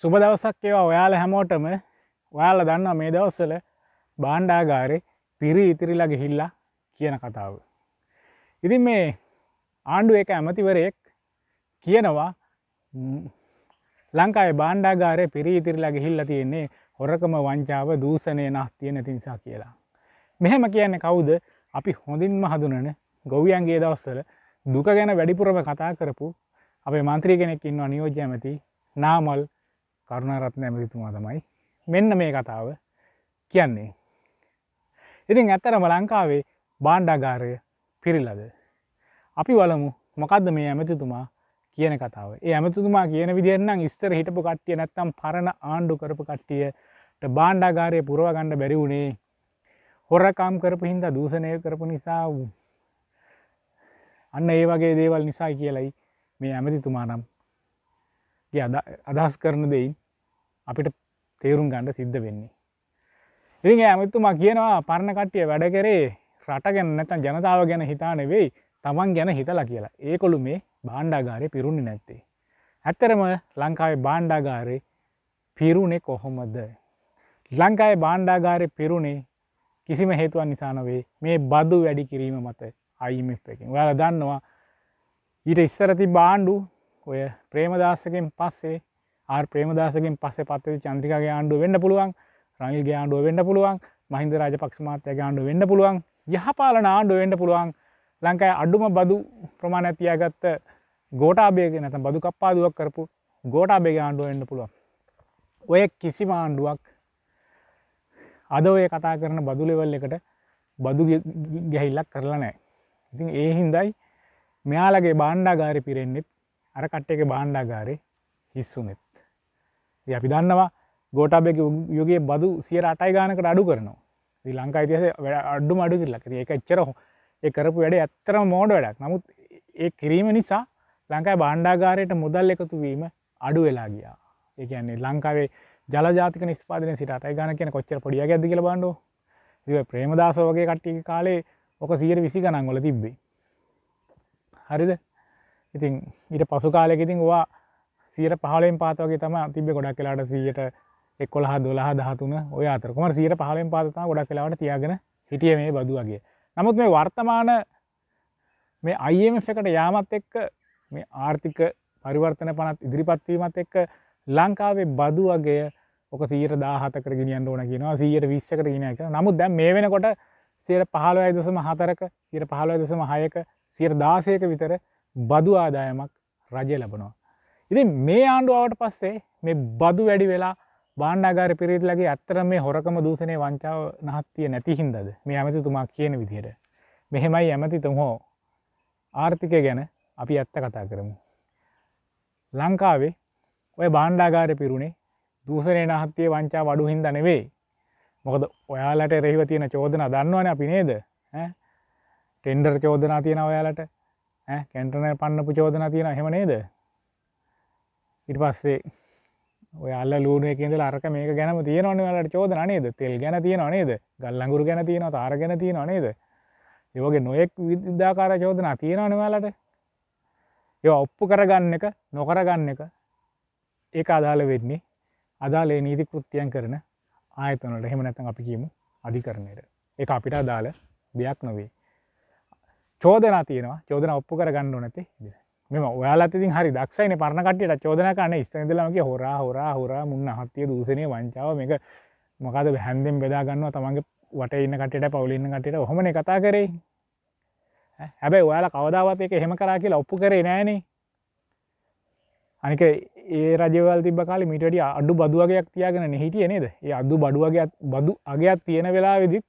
සුබ දවසක් ඒවා ඔයාලා හැමෝටම. ඔයාලා දන්නවා මේ දවස්වල භාණ්ඩාගාරේ පිරි ඉතිරිලා ගිහිල්ලා කියන කතාව. ඉතින් මේ ආණ්ඩුව එක ඇමතිවරයෙක් කියනවා ලංකාවේ භාණ්ඩාගාරේ පිරි ඉතිරිලා ගිහිල්ලා තියෙන්නේ හොරකම වංචාව දූෂණය නැති නැති නිසා කියලා. මෙහෙම කියන්නේ කවුද? අපි හොඳින්ම හඳුනන ගොවියන්ගේ දවස්වල දුක ගැන වැඩිපුරම කතා කරපු අපේ මන්ත්‍රී කෙනෙක් ඉන්නවා නියෝජ්‍ය ඇමති නාමල් කරුණාරත්න ඇමතිතුමා තමයි මෙන්න මේ කතාව කියන්නේ. ඉතින් ඇත්තරම ලංකාවේ භාණ්ඩාගාරය පිරිලාද? අපි බලමු මොකද්ද මේ ඇමතිතුමා කියන කතාව. ඒ ඇමතිතුමා කියන විදිහට නම් ඉස්තර හිටපු කට්ටිය නැත්තම් පරණ ආණ්ඩු කරපු කට්ටියට භාණ්ඩාගාරය පුරව ගන්න බැරි වුණේ හොරකම් කරපු හින්දා දූෂණය කරපු නිසා අන්න ඒ වගේ දේවල් නිසා කියලයි මේ ඇමතිතුමා නම් අදහස් කරන දෙයින් අපිට තේරුම් ගන්න සිද්ධ වෙන්නේ. ඉතින් ඒ ඇමතිතුමා කියනවා පරණ කට්ටිය වැඩ කරේ රට ගැන නැත්නම් ජනතාව ගැන හිතා නෙවෙයි තමන් ගැන හිතලා කියලා. ඒකොළු මේ භාණ්ඩාගාරේ පිරුණේ නැත්තේ. ඇත්තරම ලංකාවේ භාණ්ඩාගාරේ පිරුණේ කොහොමද? ලංකාවේ භාණ්ඩාගාරේ පිරුණේ කිසිම හේතුවක් නිසා නෙවෙයි මේ බදු වැඩි කිරීම මත IMF එකෙන්. ඔයාලා දන්නවා ඊට ඉස්සර තිබ්බ ආණ්ඩු ඔය ප්‍රේමදාසගෙන් පස්සේ ප්‍රේමදාසගෙන් පස්සේ පත්තේ චන්ද්‍රිකාගේ ආණ්ඩුව වෙන්න පුළුවන්, රනිල්ගේ ආණ්ඩුව වෙන්න පුළුවන්, මහින්ද රාජපක්ෂ මහත්තයාගේ ආණ්ඩුව වෙන්න පුළුවන්, යහපාලන ආණ්ඩුව වෙන්න පුළුවන්. ලංකාවේ අඩුම බදු ප්‍රමාණයක් තියාගත්ත ගෝඨාභයගේ නැත්නම් බදු කප්පාදුවක් කරපු ගෝඨාභයගේ ආණ්ඩුව වෙන්න පුළුවන්. ඔය කිසිම ආණ්ඩුවක් අද ඔය කතා කරන බදු ලෙවල් එකට බදු ගැහිල්ලක් කරලා නැහැ. ඉතින් ඒ හින්දායි මෙයාලගේ භාණ්ඩාගාරේ පිරෙන්නෙත් අර කට්ටියගේ භාණ්ඩාගාරේ හිස්සුනෙත්. ඉතින් අපි දන්නවා ගෝඨාභයගේ යුගයේ බදු 8% ගානකට අඩු කරනවා. ඉතින් ලංකා ඉතිහාසයේ අඩුම අඩු කිරලා. ඉතින් ඒක එච්චර ඒ කරපු වැඩේ ඇත්තටම මෝඩ වැඩක්. නමුත් ඒ කිරීම නිසා ලංකාවේ භාණ්ඩාගාරයට මුදල් එකතු වීම අඩු වෙලා ගියා. ඒ කියන්නේ ලංකාවේ ජල ජාතික නිෂ්පාදනය 8% ගාන කියන කොච්චර පොඩි යගයක්ද කියලා බලන්නකො. ඉතින් ප්‍රේමදාස වගේ කට්ටියගේ කාලේ ඔක 120 ගණන් වල තිබ්බේ. හරිද? ඉතින් ඊට පසු කාලෙක ඉතින් ඔවා 115න් පාත වගේ තමයි තිබ්බේ. ගොඩක් වෙලාවට 111 12 13 ඔය අතර. කොහමද 115න් පාත තමයි ගොඩක් වෙලාවට තියාගෙන හිටියේ මේ බදු වගේ. නමුත් මේ වර්තමාන මේ IMF එකට යාමත් එක්ක මේ ආර්ථික පරිවර්තන පනත් ඉදිරිපත් වීමත් එක්ක ලංකාවේ බදු වගය ඔක 117කට ගෙනියන්න ඕන කියනවා, 120කට ගෙනියන්න කියනවා. නමුත් දැන් මේ වෙනකොට 15.4ක 15.6ක 16ක විතර බදු ආදායමක් රජය ලබනවා. ඉතින් මේ ආණ්ඩුව ආවට පස්සේ මේ බදු වැඩි වෙලා භාණ්ඩාගාරේ පිරිදලගේ ඇත්තටම මේ හොරකම දූෂණය වංචාව නහත්තිය නැති හින්දාද මේ ඇමතිතුමා කියන විදිහට. මෙහෙමයි ඇමතිතුමෝ ආර්ථිකය ගැන අපි ඇත්ත කතා කරමු. ලංකාවේ ඔය භාණ්ඩාගාරේ පිරුණේ දූෂණය නහත්තිය වංචාව අඩු හින්දා නෙවෙයි. මොකද ඔයාලට රෙහිව තියෙන චෝදනා දන්නවනේ අපි නේද? ටෙන්ඩර් චෝදනා තියෙනවා ඔයාලට. කැන්ටනර් පන්නපු චෝදනා තියෙනවා එහෙම නේද? ඊට පස්සේ ඔය අල්ල ලූණු එකේ ඉඳලා අරක මේක ගැනම තියෙනවනේ ඔයාලට චෝදනා නේද? තෙල් ගැන තියෙනව නේද? ගල් අඟුරු ගැන තියෙනවා, තාර ගැන තියෙනව නේද? ඒ වගේ නොයෙක් විවිධාකාර චෝදනා තියෙනවනේ ඔයාලට. ඒවා ඔප්පු කරගන්න එක, නොකරගන්න එක ඒක අදාළ වෙන්නේ අදාළ ඒ නීති කෘත්‍යයන් කරන ආයතන වලට. එහෙම නැත්නම් අපි කියමු අධිකරණයට. ඒක අපිට අදාළ දෙයක් නෙවෙයි. චෝදනා තියෙනවා, චෝදනා ඔප්පු කරගන්න ඕන නැති. මෙම ඔයාලත් ඉතින් හරි දක්ෂයිනේ පරණ කට්ටියට චෝදනා කරන්න ඉස්සර ඉඳලාම කිය හොරා මුන්න හත්තිය දූෂණය වංචාව මේක මොකද හැන්දෙන් බෙදා ගන්නවා තමන්ගේ වටේ ඉන්න කට්ටියට පවුලේ ඉන්න කට්ටියට ඔහොමනේ කතා කරේ. හැබැයි ඔයාලා කවදාවත් ඒක එහෙම කරා කියලා ඔප්පු කරේ නෑනේ. අනික ඒ රජවල් තිබ්බ කාලේ මීට වැඩිය අඩු බදු වගයක් තියාගෙන හිටියේ නේද? ඒ අඩු බදු අගයක් තියෙන වෙලාවෙදිත්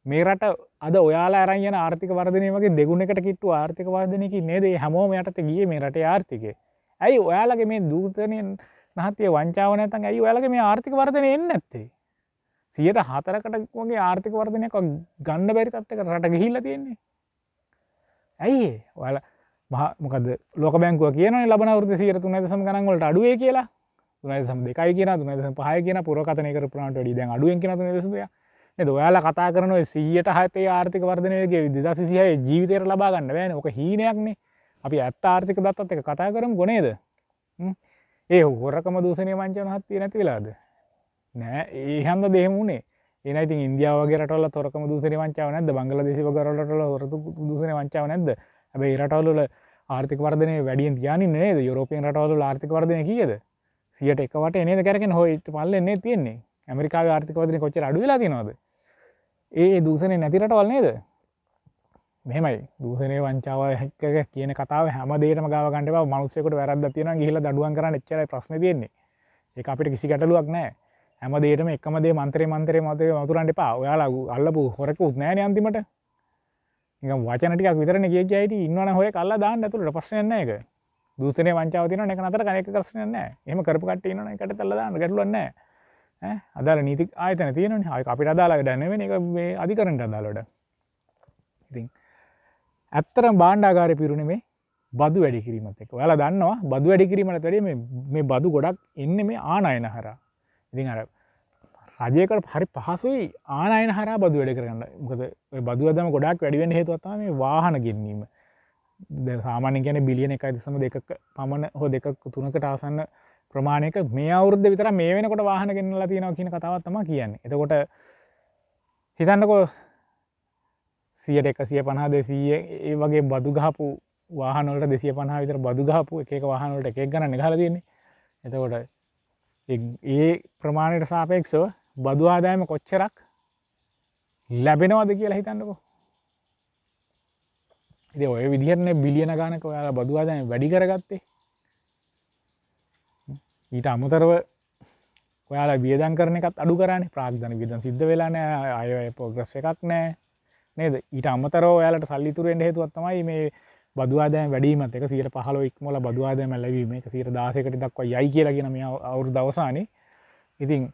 මේ රට අද ඔයාලා අරන් යන ආර්ථික වර්ධනය වගේ දෙගුණයකට කිට්ටු ආර්ථික වර්ධනයකින් නේද මේ හැමෝම යටතේ ගියේ මේ රටේ ආර්ථිකය. ඇයි ඔයාලගේ මේ දූෂණය නහත්තිය වංචාව නැත්නම් ඇයි ඔයාලගේ මේ ආර්ථික වර්ධනය එන්නේ නැත්තේ? 4%කට වගේ ආර්ථික වර්ධනයක් ගන්න බැරි තත්ත්වයකට රට ගිහිල්ලා තියෙන්නේ. ඇයි ඒ? ඔයාලා මොකද ලෝක බැංකුව කියනවනේ ලබන අවුරුද්දේ 3.3 ගණන් වලට අඩු වෙයි කියලා. 3.2 කියනවා, 3.5 කියනවා, පුරවකතනය කරපු ප්‍රමාණයට වැඩිය දැන් අඩුවෙන් කියනවා 3.2. නේද? ඔයාලා කතා කරන ඔය 107 ආර්ථික වර්ධනය වගේ 2026 ජීවිතේට ලබා ගන්න බෑනේ. ඔක හීනයක්නේ. අපි ඇත්ත ආර්ථික දත්තත් එක කතා කරමුකෝ නේද? ඒ හොරකම දූෂණය වංචාව නැති නැති වෙලාද නෑ ඒ හන්ද දෙහෙම උනේ එන ඉතින් ඉන්දියාව වගේ රටවල හොරකම දූෂණය වංචාව නැද්ද බංගලාදේශ වගේ රටවල හොරකම දූෂණය වංචාව නැද්ද හැබැයි ඒ රටවල වල ආර්ථික වර්ධනය වැඩියෙන් තියාගෙන ඉන්නේ නේද යුරෝපියන් රටවල වල ආර්ථික වර්ධනය කීයද 100ට 1 වටේ නේද කරගෙන හොය පල්ලෙන් නේ තියෙන්නේ ඇමරිකාවේ ආර්ථික වර්ධනය කොච්චර අඩු වෙලා තියෙනවද ඒ දූෂණය නැති රටවල් නේද මෙහෙමයි දූෂණය වංචාව කියන කතාව හැම දෙයකටම ගාව ගන්න එපා මිනිස්සුෙකුට වැරද්දක් තියෙනවා ගිහිල්ලා දඩුවම් කරන්න එච්චරයි ප්‍රශ්නේ තියෙන්නේ ඒක අපිට කිසි ගැටලුවක් නැහැ හැම දෙයකටම එකම දේ මන්ත්‍රේ මතේ වතුරන්න එපා ඔයාලා අල්ලපු හොරකුත් නැහැනේ අන්තිමට නිකන් වචන ටිකක් විතරනේ කිය කිය හිටි ඉන්නවනම් හොය කල්ලා දාන්න ඇතුළට ප්‍රශ්නයක් නැහැ ඒක දූෂණය වංචාව තියෙනවනේ ඒක නතර කරන එක ප්‍රශ්නයක් නැහැ එහෙම කරපු කට්ටිය ඉන්නවනේ ඒකට තල්ලා දාන්න ගැටලුවක් නැහැ ඈ අදාළ නීති ආයතන තියෙනවනේ ආයෙ අපිට අදාළ වැඩ නෙවෙයි ඒක මේ අධිකරණයට අදාළ වැඩ ඉතින් ඇත්තරම් භාණ්ඩාගාරය පිරුණේ මේ බදු වැඩි කිරීමත් එක්ක. ඔයාලා දන්නවා බදු වැඩි කිරීමකට වැඩිය මේ බදු ගොඩක් එන්නේ මේ ආනයන හරහා. ඉතින් අර රජයකට හරි පහසුයි ආනයන හරහා බදු වැඩි කරගන්න. මොකද ඔය බදු අදම ගොඩක් වැඩි වෙන්න හේතුවක් තමයි මේ වාහන ගෙන්වීම. දැන් සාමාන්‍යයෙන් කියන්නේ බිලියන 1.2ක පමණ හෝ 2ක 3කට ආසන්න ප්‍රමාණයක මේ අවුරුද්ද විතර මේ වෙනකොට වාහන ගෙන්නලා තියෙනවා කියන කතාවක් තමයි කියන්නේ. එතකොට හිතන්නකෝ 100ට 150 200 ඒ වගේ බදු ගහපු වාහන වලට 250 විතර බදු ගහපු එක වාහන වලට එක ගණන් ගහලා තියෙන්නේ. එතකොට ඒ ප්‍රමාණයට සාපේක්ෂව බදු ආදායම කොච්චරක් ලැබෙනවද කියලා හිතන්නකෝ. ඉතින් ඔය විදිහටනේ බිලියන ගණනක ඔයාලා බදු ආදායම වැඩි කරගත්තේ. ඊට අමතරව ඔයාලා වියදම් කරන එකත් අඩු කරානේ. ප්‍රාග්ධන වියදම් සිද්ධ වෙලා නැහැ. ආයෙ ප්‍රෝග්‍රස් එකක් නැහැ. නේද ඊට අමතරව ඔයාලට සල්ලි ඉතුරු වෙන්න හේතුවක් තමයි මේ බදු ආදායම වැඩි වීමත් එක 115 ඉක්මවලා බදු ආදායම ලැබීම එක 16%කට දක්වා යයි කියලා කියන මේ අවුරුදු අවසානයේ ඉතින්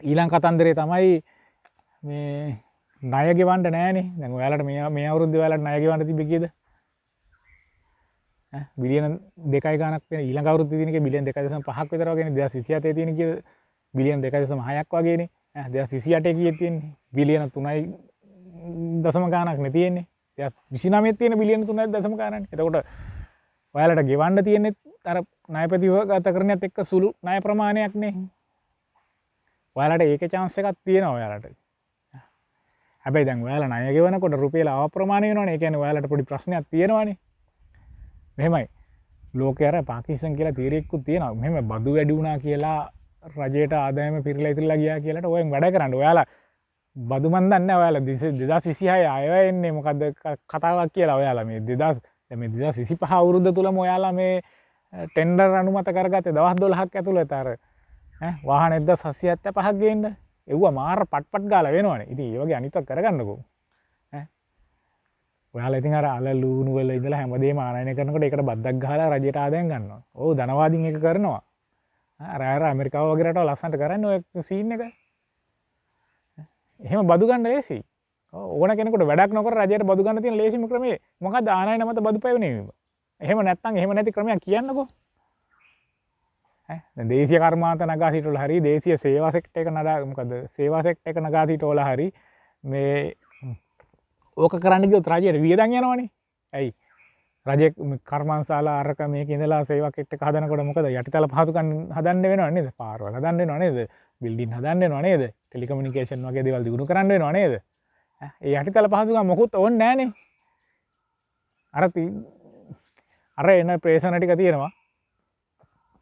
ඊළඟ කතන්දරේ තමයි මේ ණය ගෙවන්න නෑනේ දැන් ඔයාලට මේ අවුරුද්දේ ඔයාලට ණය ගෙවන්න තිබ්බේ කීයද බිලියන 2යි ගණක් වෙන ඊළඟ අවුරුද්දේ තියෙන එක බිලියන 2.5ක් විතර වගේනේ 2027 තියෙන කීයද බිලියන 2.6ක් වගේනේ 2028 කීයද තියෙන්නේ බිලියන 3යි දශම ගානක් නේ තියෙන්නේ. 29 තියෙන බිලියන 3යි දශම ගානක්. එතකොට ඔයාලට ගෙවන්න තියෙන්නේ අර ණයපතිව ගත කරණයත් එක්ක සුළු ණය ප්‍රමාණයක් නේ. ඔයාලට ඒකේ chance එකක් තියෙනවා ඔයාලට. හැබැයි දැන් ඔයාලා ණය ගෙවනකොට රුපියල අප්‍රමාණ වෙනවනේ. ඒ කියන්නේ ඔයාලට පොඩි ප්‍රශ්නයක් තියෙනවානේ. මෙහෙමයි. ලෝකේ අර පාකිස්තාන් කියලා තීරයක්කුත් තියෙනවා. මෙහෙම බදු වැඩි වුණා කියලා රජයට ආදායම පිරලා ඉතිරලා ගියා කියලාට ඔයෙන් වැඩ කරන්න. ඔයාලා බදු මන් දන්නේ ඔයාලා 2026 ආයෙ එන්නේ මොකද්ද කතාවක් කියලා ඔයාලා මේ 2025 අවුරුද්ද තුලම ඔයාලා මේ ටෙන්ඩර් අනුමත කරගත්තේ දවස් 12ක් ඇතුළත අර වාහන 1775ක් ගේන්න එව්වා මාර පට්පට් ගාලා වෙනවනේ. ඉතින් ඒ වගේ අනිත්වක් කරගන්නකෝ. ඔයාලා ඉතින් අර අල ලූණු වල ඉඳලා හැමදේම ආනයනය කරනකොට ඒකට බද්දක් ගහලා රජයට ආදායම් ගන්නවා. ඔව් ධනවාදීන් ඒක කරනවා. අර ඇමරිකාව වගේ රටවල් ලස්සනට කරන්නේ ඔය සීන් එක. එහෙම බදු ගන්න ලේසි. ඕන කෙනෙකුට වැඩක් නොකර රජයට බදු ගන්න තියෙන ලේසිම ක්‍රමය මොකක්ද ආනයන මත බදු පැවැනීම. එහෙම නැත්නම් එහෙම නැති ක්‍රමයක් කියන්නකෝ. දැන් දේශීය කර්මාන්ත නගා සිටවල හරි දේශීය සේවා සෙක්ටර් එක නඩා මොකද සේවා සෙක්ටර් එක නගා සිටවල හරි මේ ඕක කරන්න ගියොත් රජයට වියදම් යනවනේ. ඇයි? රජයේ කර්මාන්තශාලා අරක මේක ඉඳලා සේවා සෙක්ටර් එක හදනකොට මොකද යටිතල පහසුකම් හදන්න වෙනව නේද? පාරවල් හදන්න වෙනව නේද? බිල්ඩින් හදන්න වෙනව නේද? ටෙලිකමියුනිකේෂන් වගේ දේවල් දිනු කරන්න වෙනව නේද? ඒ යටිතල පහසුකම් මොකුත් ඕනේ නැහනේ. අර එන ප්‍රේෂණ ටික තියෙනවා.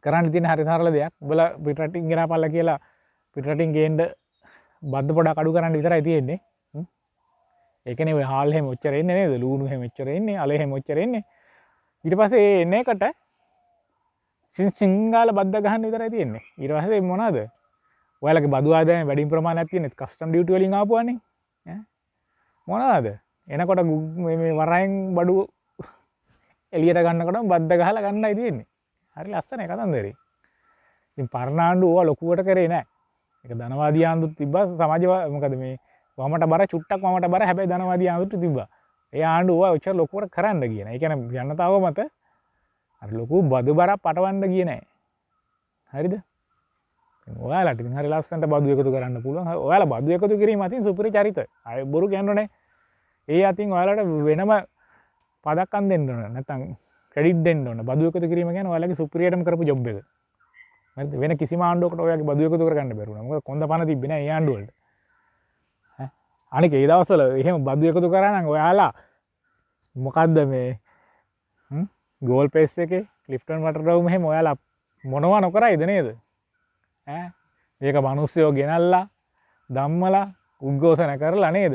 කරන්න තියෙන හරි සරල දෙයක්. උඹලා පිටරටින් ගෙනාපල්ලා කියලා පිටරටින් ගේන්න බද්ද පොඩක් අඩු කරන්න විතරයි තියෙන්නේ. ඒකනේ ඔය හාල් එහෙම ඔච්චර එන්නේ නේද? ලූණු එහෙම ඔච්චර එන්නේ, අල එහෙම ඔච්චර එන්නේ. ඊට පස්සේ ඒ එන එකට සිංගාල බද්ද ගහන්න විතරයි තියෙන්නේ. ඊට පස්සේ මොනවාද? ඔයාලගේ බදු ආදායම වැඩි ප්‍රමාණයක් තියෙන කස්ටම් ඩියුටි වලින් ආපුවානේ. මොනවාද? එනකොට මේ වරයෙන් බඩු එළියට ගන්නකොටම බද්ද ගහලා ගන්නයි තියෙන්නේ. හරි ලස්සනයි කතන්දරේ. ඉතින් පරණ ආණ්ඩුව ඕවා ලොකුවට කරේ නැහැ. ඒක ධනවාදී ආණ්ඩුත් තිබ්බා සමාජ මොකද මේ වමට බර චුට්ටක් වමට බර හැබැයි ධනවාදී ආණ්ඩුත් තිබ්බා. ඒ ආණ්ඩුව ඕවා ඔච්චර ලොකුවට කරන්න ගියේ නැහැ. ඒ කියන්නේ ජනතාව මත අර ලොකු බදු බරක් පටවන්න ගියේ නැහැ. හරිද? ඔයාලට ඉතින් හරි ලස්සනට බදු එකතු කරන්න පුළුවන්. ඔයාලා බදු එකතු කිරීම අතින් සුපිරි චරිත. අය බොරු කියන්නෝනේ. ඒ අතින් ඔයාලට වෙනම පදක්කම් දෙන්න ඕන. නැත්නම් ක්‍රෙඩිට් දෙන්න ඕන. බදු එකතු කිරීම කියන්නේ ඔයාලගේ සුපිරියටම කරපු ජොබ් එක. හරිද? වෙන කිසිම ආණ්ඩුවකට ඔයාලගේ බදු එකතු කරගන්න බැරි වුණා. මොකද කොන්ද පණ තිබ්බේ නැහැ ඒ ආණ්ඩුව වලට. අනික ඒ දවස්වල එහෙම බදු එකතු කරා නම් ඔයාලා මොකද්ද මේ ගෝල් පේස් එකේ ක්ලිෆ්ටන් වටරවුම එහෙම ඔයාලා මොනවා නොකරයිද නේද? ඈ මේක මිනිස්සුયો ගෙනල්ලා ධම්මලා උද්ඝෝෂණ කරලා නේද?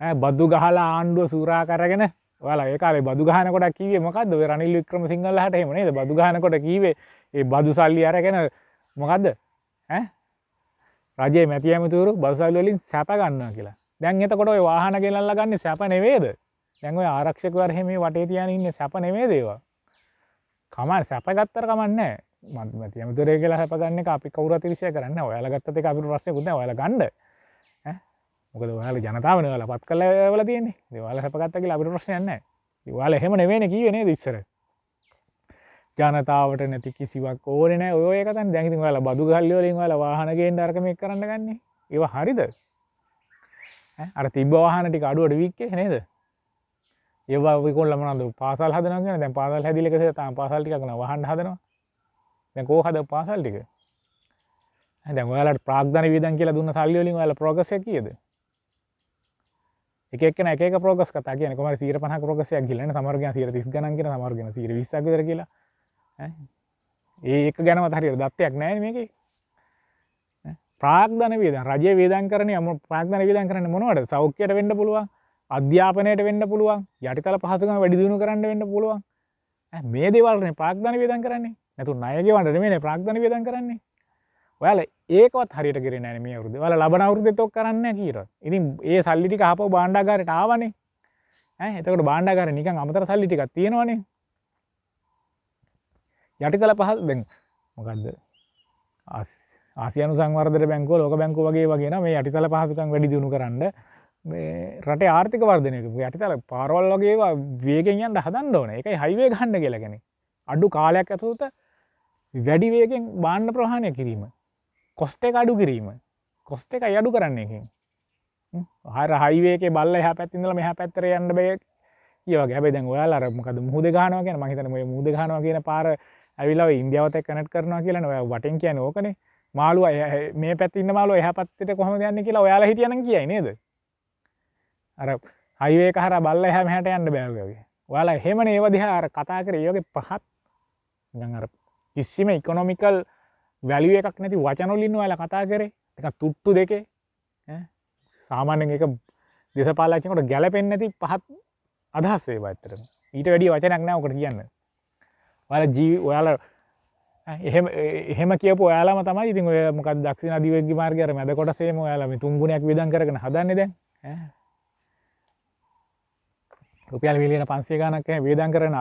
ඈ බදු ගහලා ආණ්ඩුව සූරා කරගෙන ඔයාලා ඒ කාලේ බදු ගහනකොට කිව්වේ මොකද්ද? ඔය රනිල් වික්‍රමසිංහලහට එහෙම නේද? බදු ගහනකොට කිව්වේ ඒ බදු සල්ලි අරගෙන මොකද්ද? ඈ රජයේ මැති ඇමතිවරු බදු සල්ලි වලින් සැප ගන්නවා කියලා. දැන් එතකොට ඔය වාහන ගෙනල්ලා ගන්න සැප නෙවෙයිද? දැන් ඔය ආරක්ෂකවරු එහෙම මේ වටේ තියාගෙන ඉන්නේ සැප නෙවෙයිද ඒවා? කමන්න සැප ගත්තට කමන්නේ නැහැ. මැති ඇමතිවරේ කියලා සැප ගන්න එක අපි කවුරුත් ඉරිසිය කරන්නේ නැහැ. ඔයාලා ගත්තත් ඒක අපිට ප්‍රශ්නයක්වත් නැහැ. ඔයාලා ගන්න. ඈ මොකද ඔයාලා ජනතාවනේ ඔයාලා පත් කරලා ඒවල තියෙන්නේ. ඉතින් ඔයාලා සැප ගත්තා කියලා අපිට ප්‍රශ්නයක් නැහැ. ඉතින් ඔයාලා එහෙම නෙවෙයිනේ කිව්වේ නේද ඉස්සර? ජනතාවට නැති කිසිවක් ඕනේ නැහැ. ඔය එක තමයි දැන් ඉතින් ඔයාලා බදු ගහල්ලි වලින් ඔයාලා වාහන ගේන්න අරක මේක කරන්න ගන්නේ. ඒව හරිද? ඈ අර තිබ්බ වාහන ටික අඩුවට වික්කේ නේද? ඒවා විකොල්ල මොනවද පාසල් හදනවා කියන්නේ දැන් පාසල් හැදිලා එකසේ තාම පාසල් ටිකක් නෑ වහන්න හදනවා. දැන් කෝ හද පාසල් ටික? දැන් ඔයාලට ප්‍රාග්ධන වියදම් කියලා දුන්න සල්ලි වලින් ඔයාලා ප්‍රෝග්‍රස් එක කීයද? එක එක්කෙනා එක එක ප්‍රෝග්‍රස් කතා කියන්නේ කොහමද 150ක ප්‍රෝග්‍රස් එකක් ගිහලා නේ සමහර කියන 130 ගණන් කියන සමහර කියන 120ක් විතර කියලා. ඈ ඒ එක ගැනවත් හරියට දත්තයක් නැහැ නේ මේකේ. ප්‍රාග්ධන වියදම් රජයේ වියදම් කරන්නේ ප්‍රාග්ධන වියදම් කරන්නේ මොනවද? සෞඛ්‍යයට වෙන්න පුළුවන්. අධ්‍යාපනයට වෙන්න පුළුවන් යටිතල පහසුකම් වැඩි දියුණු කරන්න වෙන්න පුළුවන් මේ දේවල්නේ ප්‍රාග්ධන වියදම් කරන්නේ නැතු ණය ගෙවන්න නෙමෙයි ප්‍රාග්ධන වියදම් කරන්නේ ඔයාලා ඒකවත් හරියට කරේ නැහැ මේ අවුරුද්දේ ඔයාලා ලබන අවුරුද්දෙත් ඔක් කරන්නේ නැහැ කීරවත් ඉතින් ඒ සල්ලි ටික ආපහු භාණ්ඩාගාරයට ආවනේ ඈ එතකොට භාණ්ඩාගාරේ නිකන් අමතර සල්ලි ටිකක් තියෙනවනේ යටිතල පහසු දැන් මොකද්ද ආසියානු සංවර්ධන බැංකුව ලෝක බැංකුව වගේ නම මේ යටිතල පහසුකම් වැඩි දියුණු කරන්න මේ රටේ ආර්ථික වර්ධනයක යටිතල පාරවල් වගේ ඒවා වේගෙන් යන්න හදන්න ඕනේ. ඒකයි හයිවේ ගන්න කියලා කියන්නේ. අඩු කාලයක් ඇතුළත වැඩි වේගෙන් භාණ්ඩ ප්‍රවාහනය කිරීම. කොස්ට් එක අඩු කිරීම. කොස්ට් එකයි අඩු කරන්න එකෙන්. හරිය හයිවේ එකේ බල්ල එහා පැත්තේ ඉඳලා මෙහා පැත්තට යන්න බෑ. ඊය වගේ. හැබැයි දැන් ඔයාලා අර මොකද මුහුදේ ගහනවා කියන්නේ මම හිතන්නේ මේ මුහුදේ ගහනවා කියන පාර ඇවිල්ලා ඔය ඉන්දියාවත් එක්ක කනෙක්ට් කරනවා කියලානේ. ඔය වටෙන් කියන්නේ ඕකනේ. මාළුවා මේ පැත්තේ ඉන්න මාළුවා එහා පැත්තට කොහොමද යන්නේ කියලා ඔයාලා හිටියනම් කියයි නේද? අර හයිවේ එක හරහා බල්ලා එහා මෙහාට යන්න බෑ වගේ. ඔයාලා එහෙමනේ ඒව දිහා අර කතා කරේ ඒ වගේ පහත් නිකන් අර කිසිම ඉකොනොමිකල් වැලියු එකක් නැති වචන වලින් ඔයාලා කතා කරේ. ටිකක් තුට්ටු දෙකේ ඈ සාමාන්‍යයෙන් ඒක දේශපාලනඥයෙකුට ගැළපෙන්නේ නැති පහත් අදහස් ඒවා ඇත්තටම. ඊට වැඩිය වචනයක් නෑ ඔකට කියන්න. ඔයාලා එහෙම කියපු ඔයාලාම තමයි ඉතින් ඔය මොකක්ද දක්ෂිණ අධිවේගී මාර්ගයේ අර මැද කොටසේම ඔයාලා මේ 3 ගුණයක් වියදම් කරගෙන හදන්නේ දැන් ඈ රුපියල් මිලියන 500 ගණක් වේදම් කරන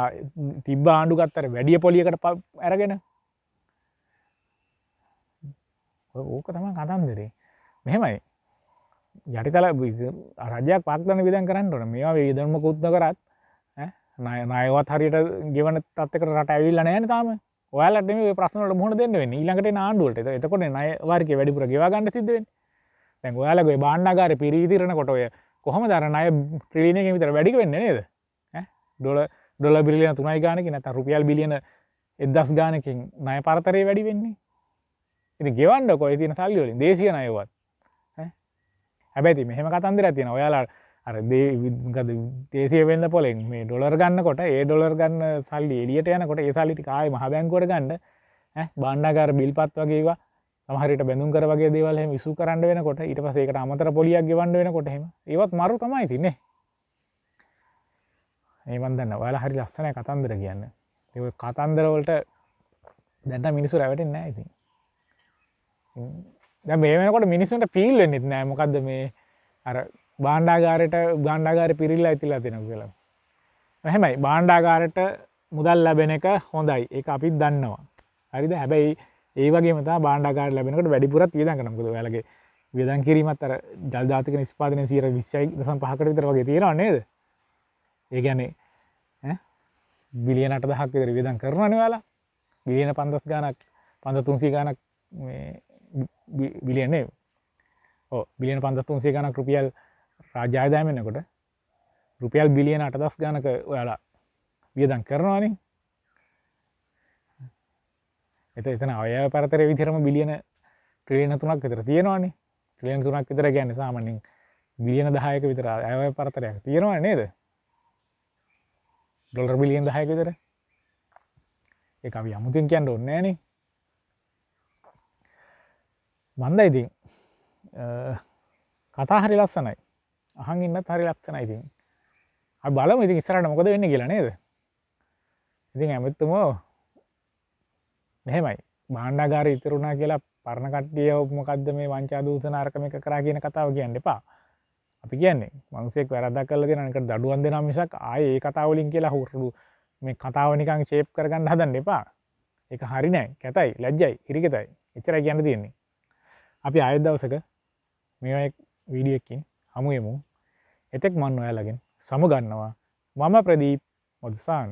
තිබ්බ ආණ්ඩු ගත්තට වැඩිය පොලියකට අරගෙන ඕක තමයි කතන්දරේ. මෙහෙමයි යටිතල රජයක් පාග්ධන වියදම් කරන්න ඕන. මේවා වේදම් මොකුත් නොකරත් ඈ ණයවත් හරියට ගෙවන තත්ත්වයකට රට ඇවිල්ලා නැහැ නේ තාම. ඔයාලට නෙමෙයි ඔය ප්‍රශ්න වලට මුහුණ දෙන්න වෙන්නේ. ඊළඟට එන ආණ්ඩු වලට. එතකොට ණය වාරිකේ වැඩිපුර ගෙවා ගන්න සිද්ධ වෙන්නේ. දැන් ඔයාලගේ භාණ්ඩාගාරේ පිරිවිදිරනකොට ඔය කොහොමද අර ණය ට්‍රිලියන් එකකින් විතර වැඩි වෙන්නේ නේද? ඈ ඩොලර් බිලියන 3යි ගානකින් නැත්නම් රුපියල් බිලියන 1000 ගානකින් ණය පරතරය වැඩි වෙන්නේ. ඉතින් ගෙවන්නකො ඒ තියෙන සල්ලි වලින් දේශීය ණයවත්. ඈ හැබැයි ඉතින් මෙහෙම කතන්දරයක් තියෙනවා. ඔයාලා අර දේශීය වෙළඳ පොලෙන් මේ ඩොලර් ගන්නකොට ඒ ඩොලර් ගන්න සල්ලි එළියට යනකොට ඒ සල්ලි ටික ආයේ මහ බැංකුවට ගන්න ඈ භාණ්ඩාගාර බිල්පත් වගේ ඒවා සමහර විට බැඳුම් කර වගේ දේවල් එහෙම ඉසු කරන්න වෙනකොට ඊට පස්සේ ඒකට අමතර පොලියක් ගෙවන්න වෙනකොට එහෙම ඒවත් මරු තමයි තින්නේ. මේ මන් දන්නවා ඔයාලා හරි ලස්සනයි කතන්දර කියන්නේ. ඒ ඔය කතන්දර වලට දැන් මිනිස්සු රැවටෙන්නේ නැහැ ඉතින්. දැන් මේ වෙනකොට මිනිස්සුන්ට ෆීල් වෙන්නේ නැහැ මොකද්ද මේ අර භාණ්ඩාගාරේ පිරිල්ලා ඉතිලා තියෙනවා කියලා. එහෙමයි භාණ්ඩාගාරයට මුදල් ලැබෙන එක හොඳයි. ඒක අපිත් දන්නවා. හරිද? හැබැයි ඒ වගේම තමයි භාණ්ඩාගාරය ලැබෙනකොට වැඩිපුරත් වියදම් කරනවා. මොකද ඔයාලගේ වියදම් කිරීමත් අර ජල දාතික නිෂ්පාදනයේ 20.5කට විතර වගේ තියෙනව නේද? ඒ කියන්නේ ඈ බිලියන 8000ක් විතර වියදම් කරනවනේ ඔයාලා. බිලියන 5000 ගාණක් 5300 ගාණක් මේ බිලියන නේ. ඔව් බිලියන 5300 ගාණක් රුපියල් රාජ්‍ය ආදායම වෙනකොට රුපියල් බිලියන 8000 ගාණක ඔයාලා වියදම් කරනවානේ. එතන අවයව පරතරය විදිහටම බිලියන ට්‍රිලියන 3ක් විතර තියෙනවානේ. ට්‍රිලියන 3ක් විතර කියන්නේ සාමාන්‍යයෙන් බිලියන 10ක විතර අවයව පරතරයක් තියෙනවා නේද? ඩොලර් බිලියන 10ක විතර. ඒක අපි අමුතුවෙන් කියන්න ඕනේ නෑනේ. මන්දයි ඉතින් කතා හරි ලස්සනයි. අහන් ඉන්නත් හරි ලස්සනයි ඉතින්. අපි බලමු ඉතින් ඉස්සරහට මොකද වෙන්නේ කියලා නේද? ඉතින් ඇමතුමෝ මෙහෙමයි. භාණ්ඩාගාරය ඉතුරුනා කියලා පරණ කට්ටිය මොකද්ද මේ වංචා දූෂණ අරක මේක කරා කියන කතාව කියන්න එපා. අපි කියන්නේ මිනිස්සෙක් වැරද්දක් කරලා දෙනවා නිකන් දඩුවම් දෙනවා මිසක් ආයේ ඒ කතාව වලින් කියලා හුරු මේ කතාව නිකන් ෂේප් කරගන්න හදන්න එපා. ඒක හරි නෑ. කැතයි, ලැජ්ජයි, හිරිකෙතයි. එච්චරයි කියන්න තියෙන්නේ. අපි ආයෙත් දවසක මේ වීඩියෝ එකකින් හමු වෙමු. එතෙක් මම ඔයාලගෙන් සමුගන්නවා. මම ප්‍රදීප් මොදසාන්.